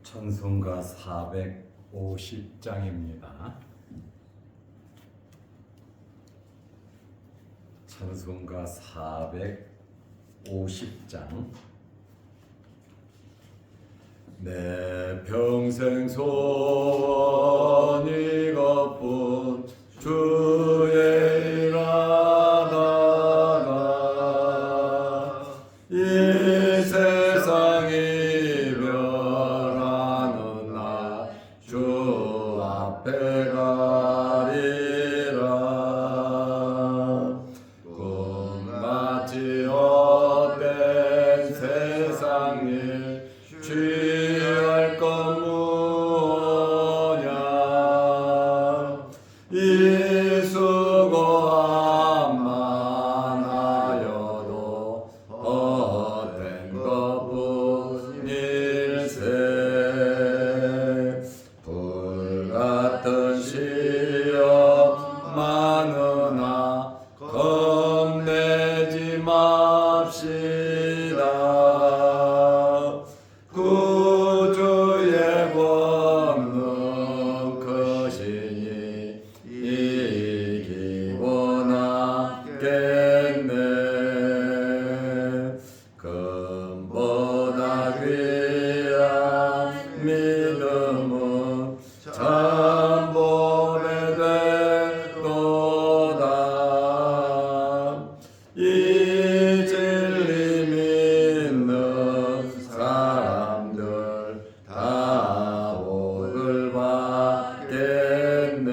찬송가 450장입니다. 찬송가 450장. 내 평생 소원 이것뿐 주의 일하다가 이 세상 이별하는 날 주 앞에 가리라. 꿈같이 헛된 세상 일 취할 것 무엇냐. 이 수고함만 하여도 헛된 것뿐일세. 불같은 시험 많으나 겁내지 맙시다. 구주의 권능 크시니 이기고 남겠네. 금보다 귀한 믿음은 참 보배 되도다. 이 진리 믿는 사람들 다 복을 받겠네.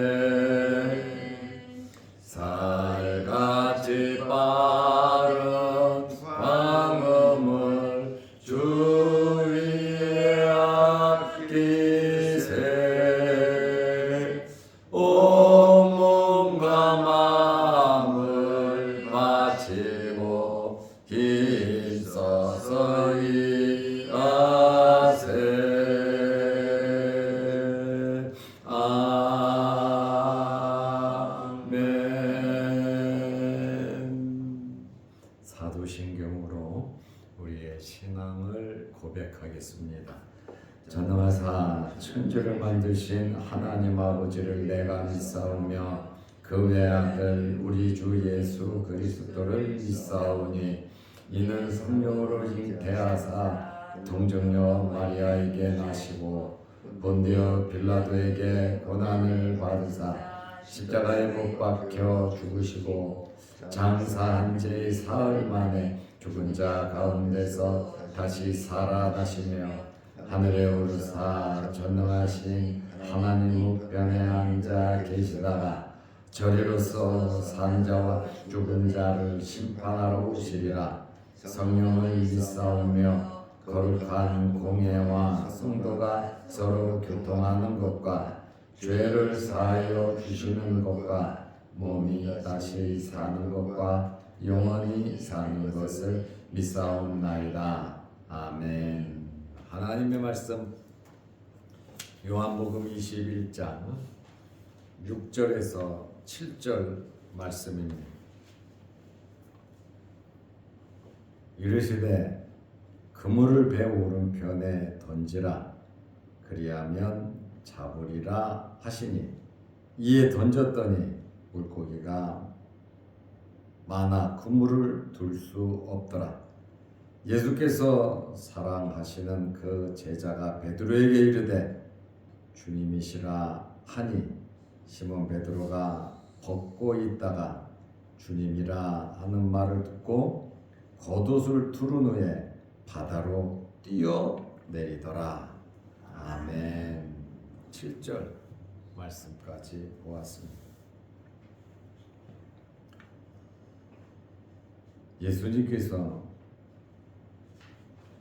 살같이 빠른 광음을 주 위에 아끼세. 온 몸과 마음을 바치고 힘써서 일하세. 아멘. 사도신경으로 우리의 신앙을 고백하겠습니다. 전능하사 천지를 만드신 하나님 아버지를 내가 믿사오며 그 외아들 우리 주 예수 그리스도를 믿사오니 이는 성령으로 잉태하사 동정녀 마리아에게 나시고 본디오 빌라도에게 고난을 받으사 십자가에 못 박혀 죽으시고 장사한 지 사흘 만에 죽은 자 가운데서 다시 살아나시며 하늘에 오르사 전능하신 하나님 우편에 앉아 계시다가 저리로서 산 자와 죽은 자를 심판하러 오시리라. 성령을 믿사오며 거룩한 공예와 성도가 서로 교통하는 것과 죄를 사하여 주시는 것과 몸이 다시 사는 것과 영원히 사는 것을 믿사옵나이다. 아멘. 하나님의 말씀 요한복음 21장 6절에서 7절 말씀입니다. 이르시되 그물을 배 오른편에 던지라 그리하면 잡으리라 하시니 이에 던졌더니 물고기가 많아 그물을 둘 수 없더라. 예수께서 사랑하시는 그 제자가 베드로에게 이르되 주님이시라 하니 시몬 베드로가 벗고 있다가 주님이라 하는 말을 듣고 겉옷을 두른 후에 바다로 뛰어내리더라. 아멘. 7절 말씀까지 보았습니다. 예수님께서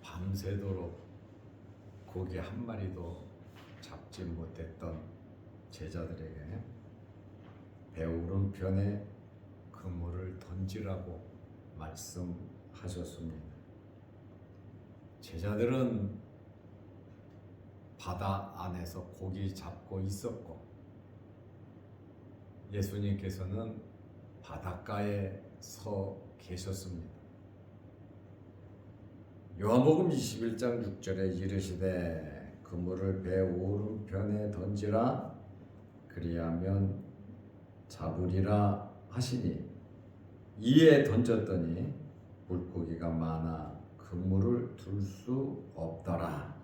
밤새도록 고기 한 마리도 잡지 못했던 제자들에게 배 오른편에 그물을 던지라고 말씀하셨습니다. 제자들은 바다 안에서 고기 잡고 있었고 예수님께서는 바닷가에 서 계셨습니다. 요한복음 21장 6절에 이르시되 그물을 배 오른편에 던지라 그리하면 잡으리라 하시니 이에 던졌더니 물고기가 많아 그물을 둘 수 없더라.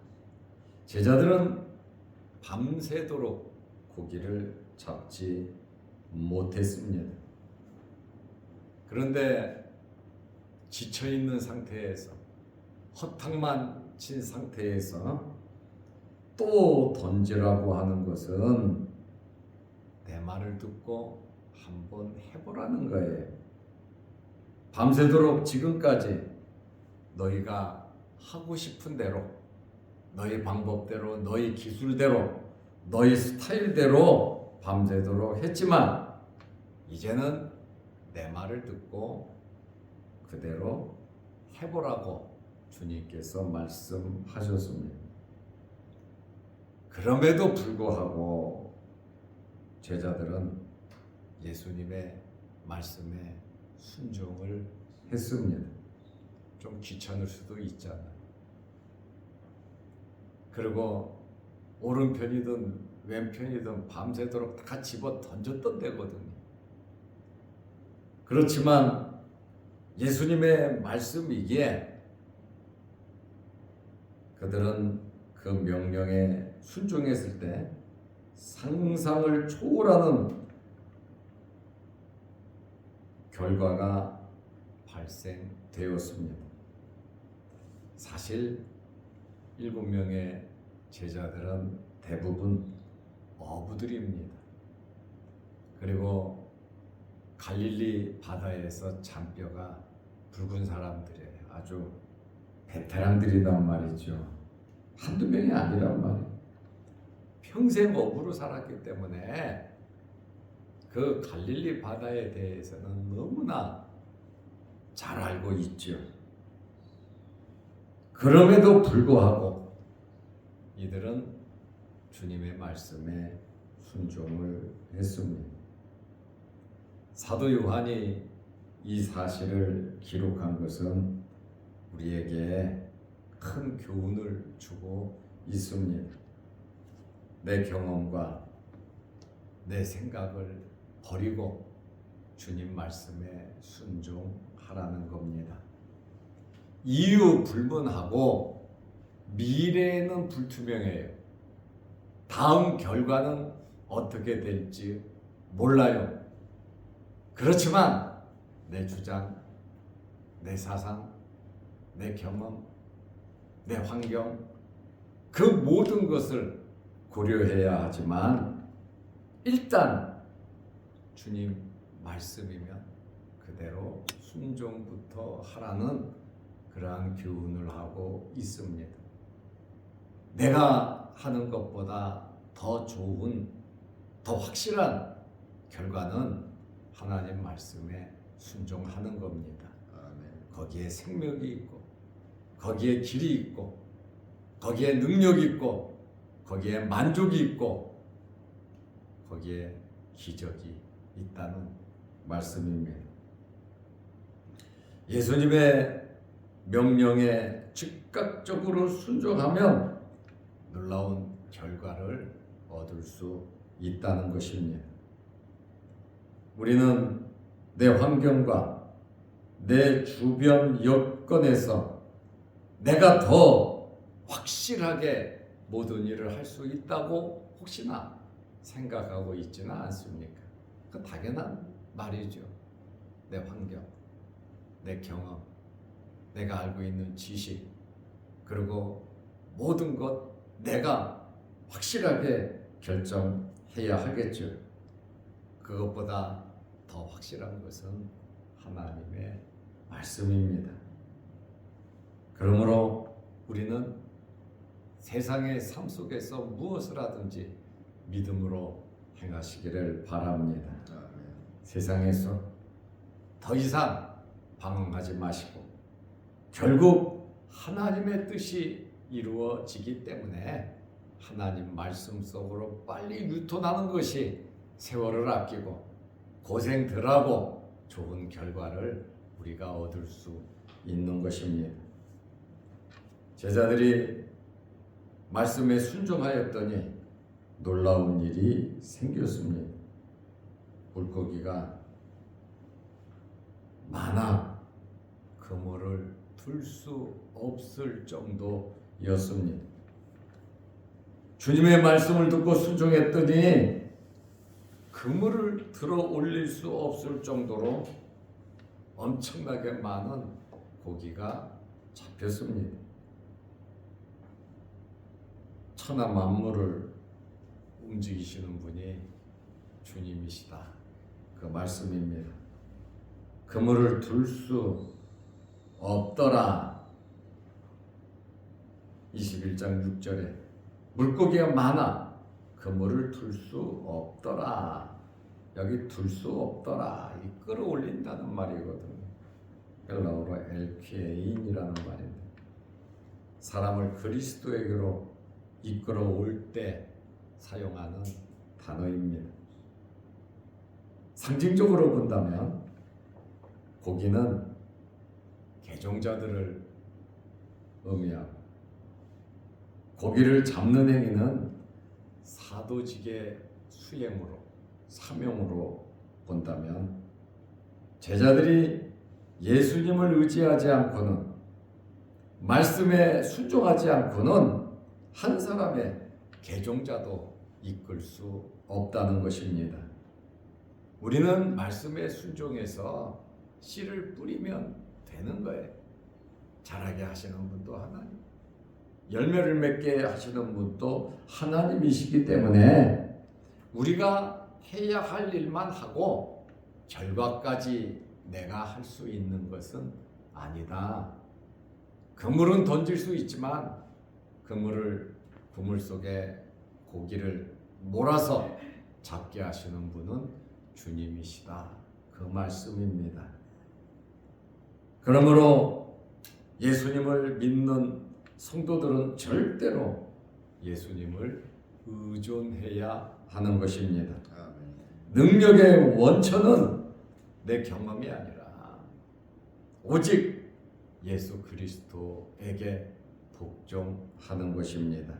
제자들은 밤새도록 고기를 잡지 못했습니다. 그런데 지쳐있는 상태에서 허탕만 친 상태에서 또 던지라고 하는 것은 내 말을 듣고 한번 해보라는 거예요. 밤새도록 지금까지 너희가 하고 싶은 대로, 너희 방법대로, 너희 기술대로, 너희 스타일대로 밤새도록 했지만 이제는 내 말을 듣고 그대로 해보라고 주님께서 말씀하셨습니다. 그럼에도 불구하고 제자들은 예수님의 말씀에 순종을 했습니다. 좀 귀찮을 수도 있잖아요. 그리고 오른편이든 왼편이든 밤새도록 다 집어 던졌던 데거든요. 그렇지만 예수님의 말씀이기에 그들은 그 명령에 순종했을 때 상상을 초월하는 결과가 발생되었습니다. 사실 7명의 제자들은 대부분 어부들입니다. 그리고 갈릴리 바다에서 잔뼈가 붉은 사람들이에요. 아주 베테랑들이란 말이죠. 한두 명이 아니란 말이에요. 평생 어부로 살았기 때문에 그 갈릴리 바다에 대해서는 너무나 잘 알고 있죠. 그럼에도 불구하고 이들은 주님의 말씀에 순종을 했습니다. 사도 요한이 이 사실을 기록한 것은 우리에게 큰 교훈을 주고 있습니다. 내 경험과 내 생각을 버리고 주님 말씀에 순종하라는 겁니다. 이유 불문하고 미래는 불투명해요. 다음 결과는 어떻게 될지 몰라요. 그렇지만 내 주장, 내 사상, 내 경험, 내 환경, 그 모든 것을 고려해야 하지만 일단 주님 말씀이면 그대로 순종부터 하라는 그러한 교훈을 하고 있습니다. 내가 하는 것보다 더 좋은, 더 확실한 결과는 하나님 말씀에 순종하는 겁니다. 거기에 생명이 있고, 거기에 길이 있고, 거기에 능력이 있고, 거기에 만족이 있고, 거기에 기적이 있다는 말씀입니다. 예수님의 명령에 즉각적으로 순종하면 놀라운 결과를 얻을 수 있다는 것입니다. 우리는 내 환경과 내 주변 여건에서 내가 더 확실하게 모든 일을 할 수 있다고 혹시나 생각하고 있지는 않습니까? 그 당연한 말이죠. 내 환경, 내 경험, 내가 알고 있는 지식, 그리고 모든 것 내가 확실하게 결정해야 하겠죠. 그것보다 더 확실한 것은 하나님의 말씀입니다. 그러므로 우리는 세상의 삶 속에서 무엇을 하든지 믿음으로 행하시기를 바랍니다. 세상에서 더 이상 방황하지 마시고 결국 하나님의 뜻이 이루어지기 때문에 하나님 말씀 속으로 빨리 유턴하는 것이 세월을 아끼고 고생 덜하고 좋은 결과를 우리가 얻을 수 있는 것입니다. 제자들이 말씀에 순종하였더니 놀라운 일이 생겼습니다. 물고기가 많아 그물을 둘 수 없을 정도였습니다. 주님의 말씀을 듣고 순종했더니 그물을 들어 올릴 수 없을 정도로 엄청나게 많은 고기가 잡혔습니다. 천하 만물을 움직이시는 분이 주님이시다. 그 말씀입니다. 그물을 둘 수 없더라. 21장 6절에 물고기가 많아 그물을 둘 수 없더라. 여기 둘 수 없더라. 이 끌어올린다는 말이거든요. 헬라어로 엘퀴에인이라는 말인데 사람을 그리스도에게로 이끌어올 때 사용하는 단어입니다. 상징적으로 본다면 고기는 개종자들을 의미하고 고기를 잡는 행위는 사도직의 수행으로 사명으로 본다면 제자들이 예수님을 의지하지 않고는 말씀에 순종하지 않고는 한 사람의 개종자도 이끌 수 없다는 것입니다. 우리는 말씀에 순종해서 씨를 뿌리면 되는 거예요. 자라게 하시는 분도 하나님, 열매를 맺게 하시는 분도 하나님이시기 때문에 우리가 해야 할 일만 하고 결과까지 내가 할 수 있는 것은 아니다. 그물은 던질 수 있지만 그물을 그물 속에 고기를 몰아서 잡게 하시는 분은 주님이시다. 그 말씀입니다. 그러므로 예수님을 믿는 성도들은 절대로 예수님을 의존해야 하는 것입니다. 능력의 원천은 내 경험이 아니라 오직 예수 그리스도에게 복종하는 것입니다.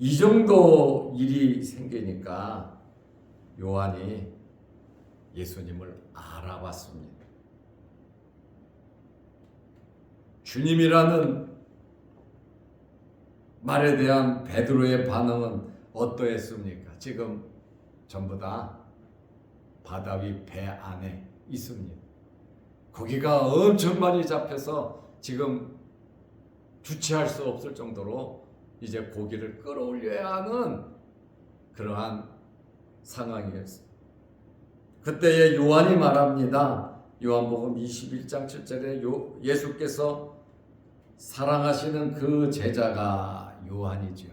이 정도 일이 생기니까 요한이 예수님을 알아봤습니다. 주님이라는 말에 대한 베드로의 반응은 어떠했습니까? 지금 전부 다 바다 위 배 안에 있습니다. 고기가 엄청 많이 잡혀서 지금 주체할 수 없을 정도로 이제 고기를 끌어올려야 하는 그러한 상황이었어요. 그때에 요한이 말합니다. 요한복음 21장 7절에 예수께서 사랑하시는 그 제자가 요한이죠.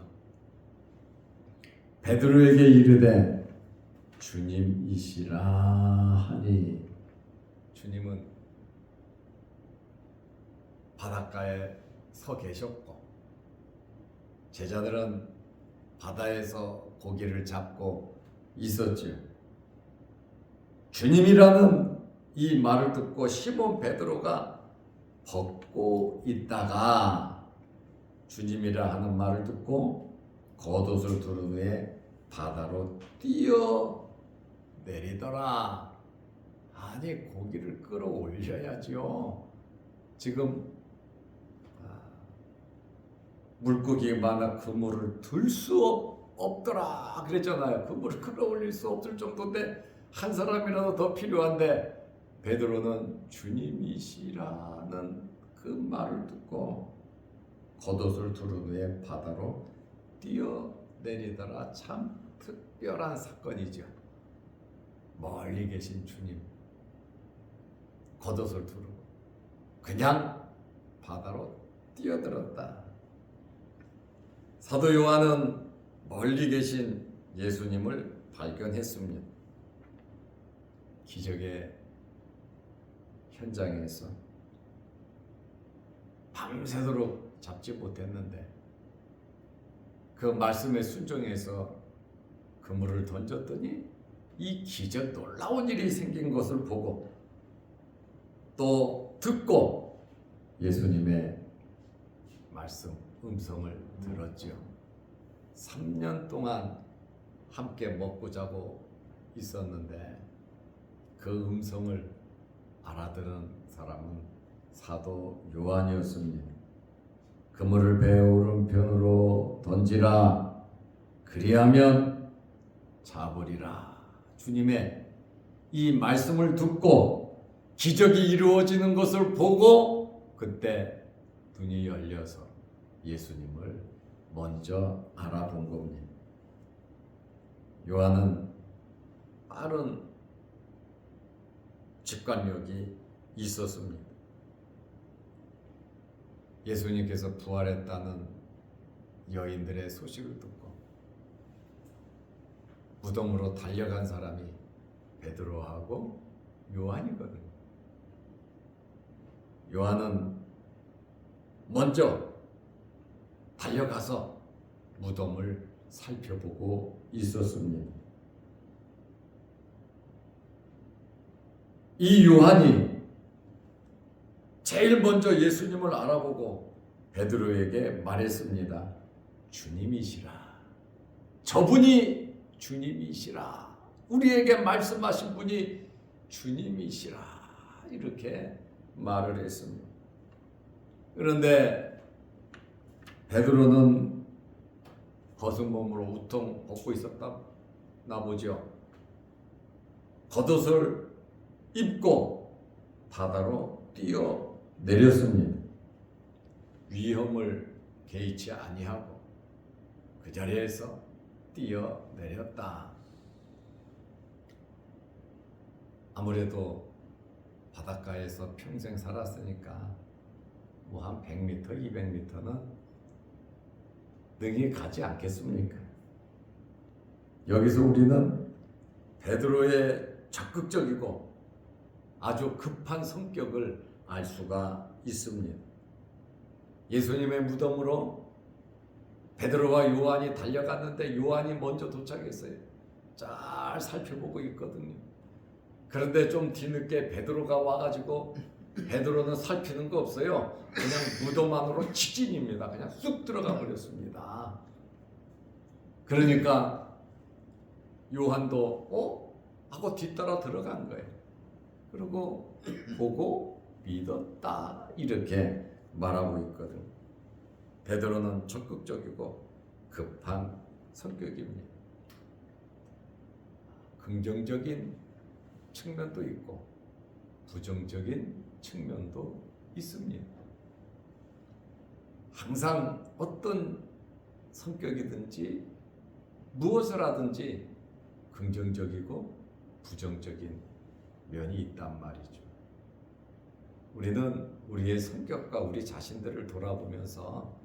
베드로에게 이르되 주님이시라 하니, 주님은 바닷가에 서 계셨고 제자들은 바다에서 고기를 잡고 있었죠. 주님이라는 이 말을 듣고 시몬 베드로가 벗고 있다가 주님이라 하는 말을 듣고 겉옷을 두른 후에 바다로 뛰어 내리더라. 아니, 고기를 끌어올려야죠. 지금 물고기가 많아 그물을 들 수 없더라 그랬잖아요. 그물을 끌어올릴 수 없을 정도인데 한 사람이라도 더 필요한데 베드로는 주님이시라는 그 말을 듣고 겉옷을 두른 후에 바다로 뛰어내리더라. 참 특별한 사건이죠. 멀리 계신 주님 겉옷을 두르고 그냥 바다로 뛰어들었다. 사도 요한은 멀리 계신 예수님을 발견했습니다. 기적의 현장에서 밤새도록 잡지 못했는데 그 말씀에 순종해서 그물을 던졌더니 이 기적 놀라운 일이 생긴 것을 보고 또 듣고 예수님의 말씀 음성을 들었지요. 3년 동안 함께 먹고 자고 있었는데 그 음성을 알아들은 사람은 사도 요한이었습니다. 그물을 배에 오른편으로 던지라, 그리하면 잡으리라. 주님의 이 말씀을 듣고 기적이 이루어지는 것을 보고 그때 눈이 열려서 예수님을 먼저 알아본 겁니다. 요한은 빠른 직관력이 있었습니다. 예수님께서 부활했다는 여인들의 소식을 듣고 무덤으로 달려간 사람이 베드로하고 요한이거든요. 요한은 먼저 달려가서 무덤을 살펴보고 있었습니다. 이 요한이 제일 먼저 예수님을 알아보고 베드로에게 말했습니다. 주님이시라. 저분이 주님이시라. 우리에게 말씀하신 분이 주님이시라. 이렇게 말을 했습니다. 그런데 베드로는 벗은 몸으로 우통 벗고 있었나 보죠. 겉옷을 입고 바다로 뛰어 내렸습니다. 위험을 개의치 아니하고 그 자리에서 뛰어 내렸다. 아무래도 바닷가에서 평생 살았으니까 뭐 한 100m, 200m는 능히 가지 않겠습니까? 여기서 우리는 베드로의 적극적이고 아주 급한 성격을 알 수가 있습니다. 예수님의 무덤으로 베드로와 요한이 달려갔는데 요한이 먼저 도착했어요. 잘 살펴보고 있거든요. 그런데 좀 뒤늦게 베드로가 와가지고 베드로는 살피는 거 없어요. 그냥 무덤 안으로 직진입니다. 그냥 쑥 들어가 버렸습니다. 그러니까 요한도 하고 뒤따라 들어간 거예요. 그리고 보고 믿었다 이렇게 말하고 있거든. 베드로는 적극적이고 급한 성격입니다. 긍정적인 측면도 있고 부정적인 측면도 있습니다. 항상 어떤 성격이든지 무엇을 하든지 긍정적이고 부정적인 면이 있단 말이죠. 우리는 우리의 성격과 우리 자신들을 돌아보면서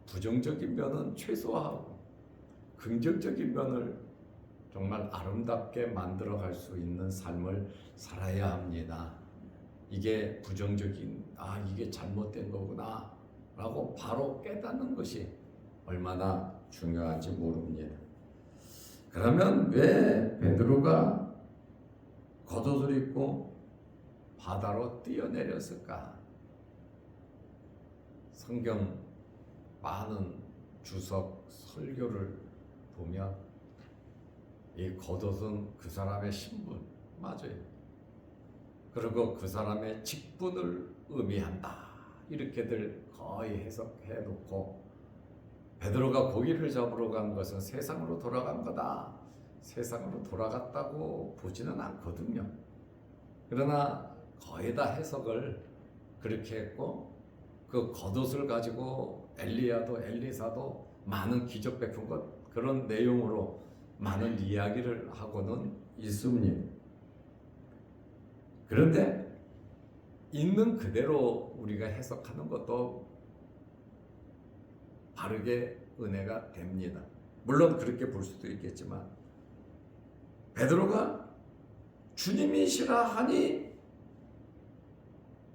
부정적인 면은 최소화하고 긍정적인 면을 정말 아름답게 만들어갈 수 있는 삶을 살아야 합니다. 이게 부정적인, 이게 잘못된 거구나 라고 바로 깨닫는 것이 얼마나 중요한지 모릅니다. 그러면 왜 베드로가 겉옷을 입고 바다로 뛰어내렸을까? 성경 많은 주석 설교를 보면 이 겉옷은 그 사람의 신분 맞아요. 그리고 그 사람의 직분을 의미한다. 이렇게들 거의 해석해 놓고 베드로가 고기를 잡으러 간 것은 세상으로 돌아간 거다. 세상으로 돌아갔다고 보지는 않거든요. 그러나 거의 다 해석을 그렇게 했고 그 겉옷을 가지고 엘리야도 엘리사도 많은 기적 베푼 것 그런 내용으로 많은 이야기를 하고는 있습니다. 그런데 있는 그대로 우리가 해석하는 것도 바르게 은혜가 됩니다. 물론 그렇게 볼 수도 있겠지만 베드로가 주님이시라 하니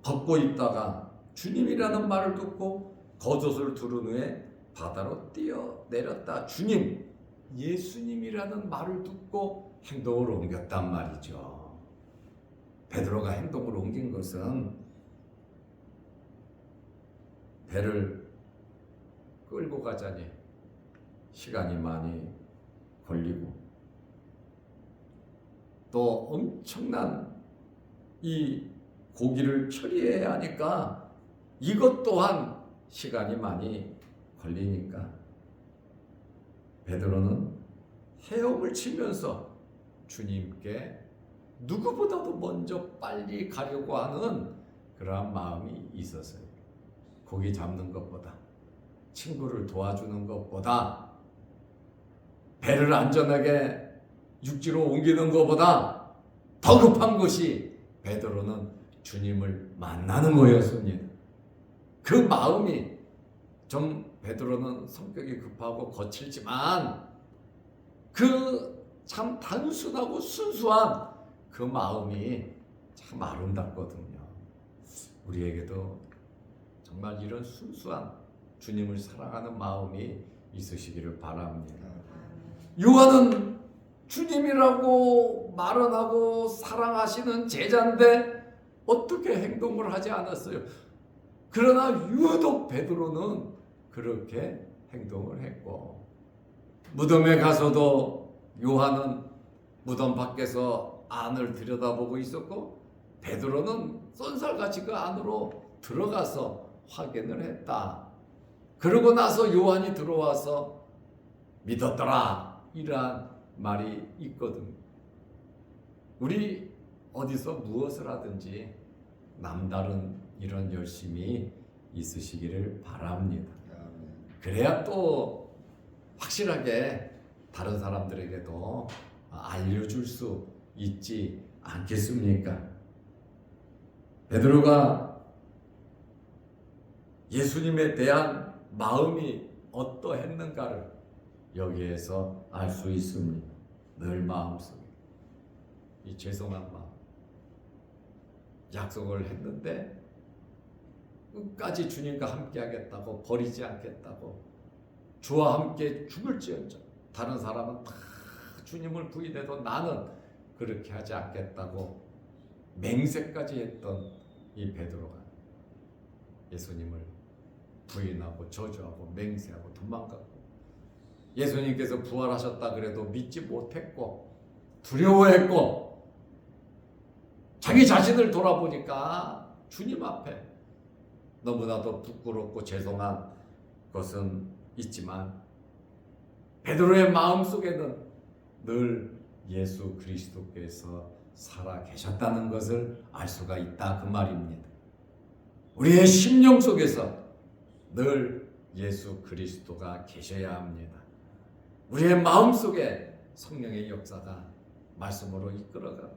벗고 있다가 주님이라는 말을 듣고 겉옷을 두른 후에 바다로 뛰어내렸다. 주님, 예수님이라는 말을 듣고 행동을 옮겼단 말이죠. 베드로가 행동을 옮긴 것은 배를 끌고 가자니 시간이 많이 걸리고 또 엄청난 이 고기를 처리해야 하니까 이것 또한 시간이 많이 걸리니까 베드로는 헤엄을 치면서 주님께 누구보다도 먼저 빨리 가려고 하는 그러한 마음이 있었어요. 고기 잡는 것보다, 친구를 도와주는 것보다, 배를 안전하게 육지로 옮기는 것보다 더 급한 것이 베드로는 주님을 만나는 거였습니다. 그 마음이 좀 베드로는 성격이 급하고 거칠지만 그 참 단순하고 순수한 그 마음이 참 아름답거든요. 우리에게도 정말 이런 순수한 주님을 사랑하는 마음이 있으시기를 바랍니다. 요한은 주님이라고 말은 하고 사랑하시는 제자인데 어떻게 행동을 하지 않았어요. 그러나 유독 베드로는 그렇게 행동을 했고, 무덤에 가서도 요한은 무덤 밖에서 안을 들여다보고 있었고 베드로는 쏜살같이 그 안으로 들어가서 확인을 했다. 그러고 나서 요한이 들어와서 믿었더라, 이러한 말이 있거든. 우리 어디서 무엇을 하든지 남다른 이런 열심이 있으시기를 바랍니다. 그래야 또 확실하게 다른 사람들에게도 알려줄 수 있지 않겠습니까? 베드로가 예수님에 대한 마음이 어떠했는가를 여기에서 알 수 있습니다. 늘 마음속에 이 죄송한 마음, 약속을 했는데 끝까지 주님과 함께 하겠다고, 버리지 않겠다고, 주와 함께 죽을지언정 다른 사람은 다 주님을 부인해도 나는 그렇게 하지 않겠다고 맹세까지 했던 이 베드로가 예수님을 부인하고 저주하고 맹세하고 도망갔고, 예수님께서 부활하셨다 그래도 믿지 못했고 두려워했고, 자기 자신을 돌아보니까 주님 앞에 너무나도 부끄럽고 죄송한 것은 있지만 베드로의 마음속에는 늘 예수 그리스도께서 살아 계셨다는 것을 알 수가 있다, 그 말입니다. 우리의 심령 속에서 늘 예수 그리스도가 계셔야 합니다. 우리의 마음속에 성령의 역사가 말씀으로 이끌어가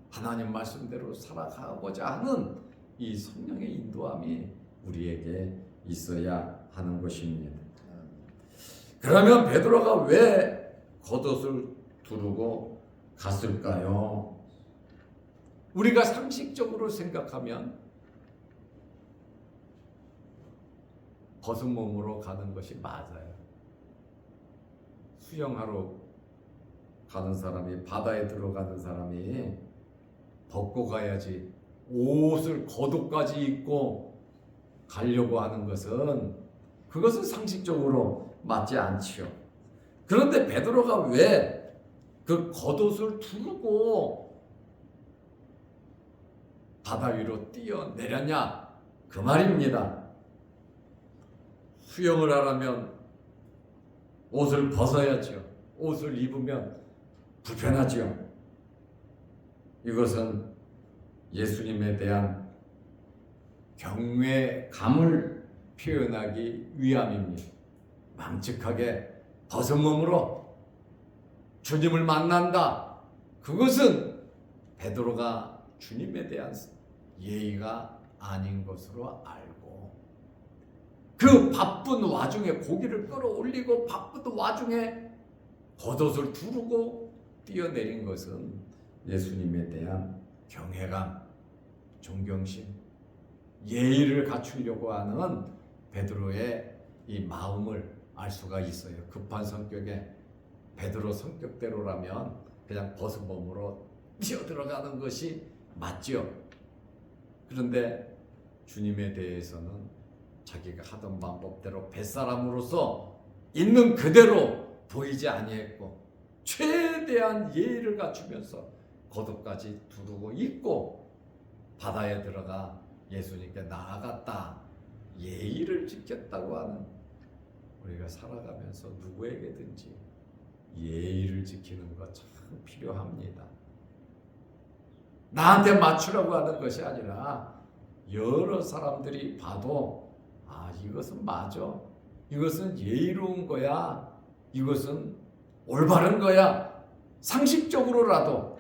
하나님 말씀대로 살아가고자 하는 이 성령의 인도함이 우리에게 있어야 하는 것입니다. 그러면 베드로가 왜 겉옷을 두르고 갔을까요? 우리가 상식적으로 생각하면 벗은 몸으로 가는 것이 맞아요. 수영하러 가는 사람이, 바다에 들어가는 사람이 벗고 가야지 옷을 겉옷까지 입고 가려고 하는 것은, 그것은 상식적으로 맞지 않지요. 그런데 베드로가 왜 그 겉옷을 두르고 바다 위로 뛰어내렸냐, 그 말입니다. 수영을 하려면 옷을 벗어야죠. 옷을 입으면 불편하지요. 이것은 예수님에 대한 경외감을 표현하기 위함입니다. 망측하게 벗은 몸으로 주님을 만난다. 그것은 베드로가 주님에 대한 예의가 아닌 것으로 알고, 그 바쁜 와중에 고기를 끌어올리고 바쁜 와중에 겉옷을 두르고 뛰어내린 것은 예수님에 대한 경외감, 존경심, 예의를 갖추려고 하는 베드로의 이 마음을 알 수가 있어요. 급한 성격에 베드로 성격대로라면 그냥 벗은 몸으로 뛰어들어가는 것이 맞죠. 그런데 주님에 대해서는 자기가 하던 방법대로 뱃사람으로서 있는 그대로 보이지 아니했고 최대한 예의를 갖추면서 거듭까지 두르고 있고 바다에 들어가 예수님께 나아갔다. 예의를 지켰다고 하는 우리가 살아가면서 누구에게든지 예의를 지키는 것 참 필요합니다. 나한테 맞추라고 하는 것이 아니라 여러 사람들이 봐도 이것은 맞아. 이것은 예의로운 거야. 이것은 올바른 거야. 상식적으로라도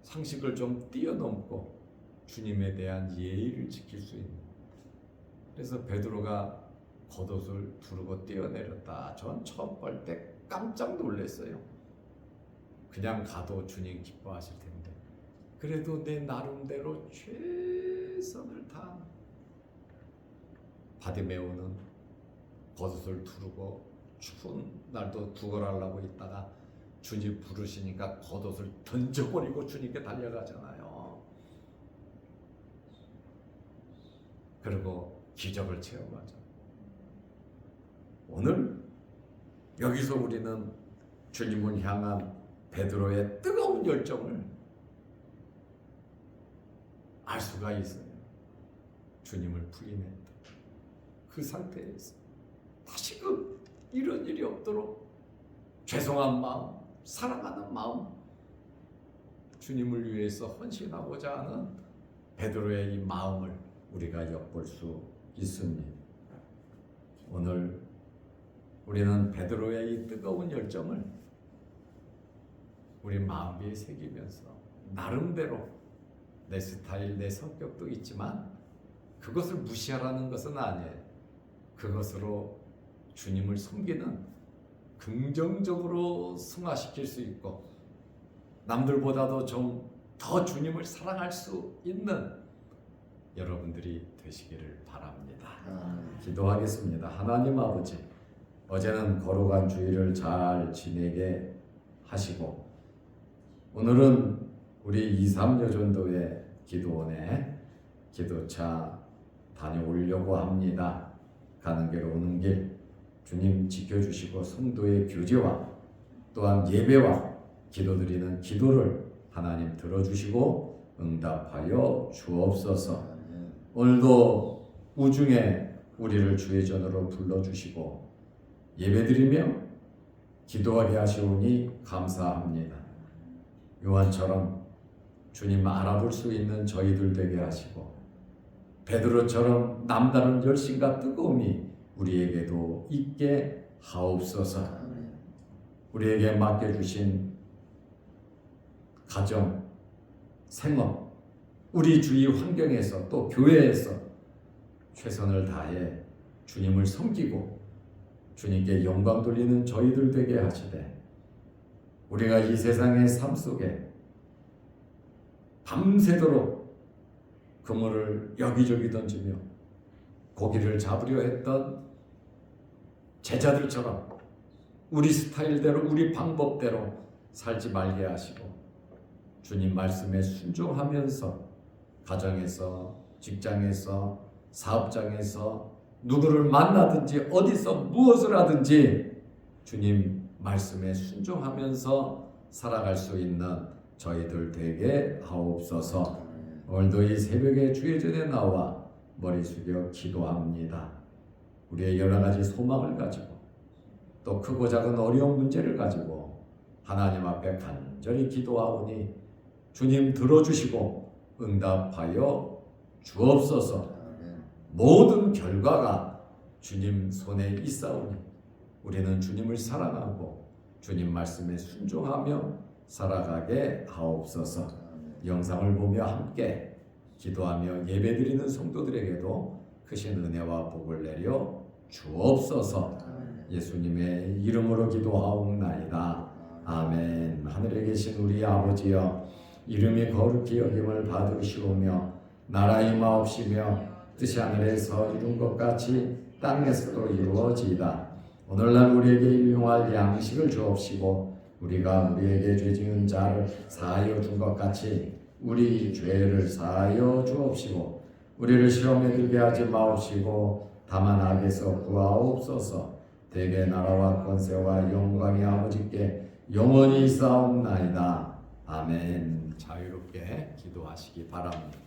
상식을 좀 뛰어넘고 주님에 대한 예의를 지킬 수 있는. 그래서 베드로가 겉옷을 두르고 뛰어내렸다. 전 처음 볼 때 깜짝 놀랐어요. 그냥 가도 주님 기뻐하실 텐데 그래도 내 나름대로 최선을 다한 바디메오는 겉옷을 두르고 추운 날도 구걸하려고 있다가 주님 부르시니까 겉옷을 던져버리고 주님께 달려가잖아요. 그리고 기적을 체험하죠. 오늘 여기서 우리는 주님을 향한 베드로의 뜨거운 열정을 알 수가 있어요. 주님을 부인했다. 그 상태에서 다시금 이런 일이 없도록 죄송한 마음, 사랑하는 마음, 주님을 위해서 헌신하고자 하는 베드로의 이 마음을 우리가 엿볼 수 있습니다. 오늘 우리는 베드로의 이 뜨거운 열정을 우리 마음에 새기면서 나름대로 내 스타일, 내 성격도 있지만 그것을 무시하라는 것은 아니에요. 그것으로 주님을 섬기는 긍정적으로 승화시킬 수 있고 남들보다도 좀 더 주님을 사랑할 수 있는 여러분들이 되시기를 바랍니다. 기도하겠습니다. 하나님 아버지, 어제는 거룩한 주일을 잘 지내게 하시고 오늘은 우리 2,3여 전도회 기도원에 기도차 다녀오려고 합니다. 가는 길 오는 길 주님 지켜주시고 성도의 교제와 또한 예배와 기도드리는 기도를 하나님 들어주시고 응답하여 주옵소서. 오늘도 우중에 우리를 주의 전으로 불러주시고 예배드리며 기도하게 하시오니 감사합니다. 요한처럼 주님 알아볼 수 있는 저희들 되게 하시고 베드로처럼 남다른 열심과 뜨거움이 우리에게도 있게 하옵소서. 우리에게 맡겨주신 가정, 생업, 우리 주위 환경에서 또 교회에서 최선을 다해 주님을 섬기고 주님께 영광 돌리는 저희들 되게 하시되 우리가 이 세상의 삶 속에 밤새도록 그물을 여기저기 던지며 고기를 잡으려 했던 제자들처럼 우리 스타일대로 우리 방법대로 살지 말게 하시고 주님 말씀에 순종하면서 가정에서 직장에서 사업장에서 누구를 만나든지 어디서 무엇을 하든지 주님 말씀에 순종하면서 살아갈 수 있는 저희들 되게 하옵소서. 오늘도 이 새벽에 주의 전에 나와 머리 숙여 기도합니다. 우리의 여러 가지 소망을 가지고 또 크고 작은 어려운 문제를 가지고 하나님 앞에 간절히 기도하오니 주님 들어주시고 응답하여 주옵소서. 모든 결과가 주님 손에 있사오니 우리는 주님을 사랑하고 주님 말씀에 순종하며 살아가게 하옵소서. 영상을 보며 함께 기도하며 예배드리는 성도들에게도 크신 은혜와 복을 내려 주옵소서. 예수님의 이름으로 기도하옵나이다. 아멘. 하늘에 계신 우리 아버지여, 이름이 거룩히 여김을 받으시오며 나라 임하옵시며 뜻이 하늘에서 이룬 것 같이 땅에서도 이루어지이다. 오늘날 우리에게 일용할 양식을 주옵시고 우리가 우리에게 죄 지은 자를 사하여 준 것 같이 우리 죄를 사하여 주옵시고 우리를 시험에 들게 하지 마옵시고 다만 악에서 구하옵소서. 대개 나라와 권세와 영광이 아버지께 영원히 있사옵나이다. 아멘. 자유롭게 기도하시기 바랍니다.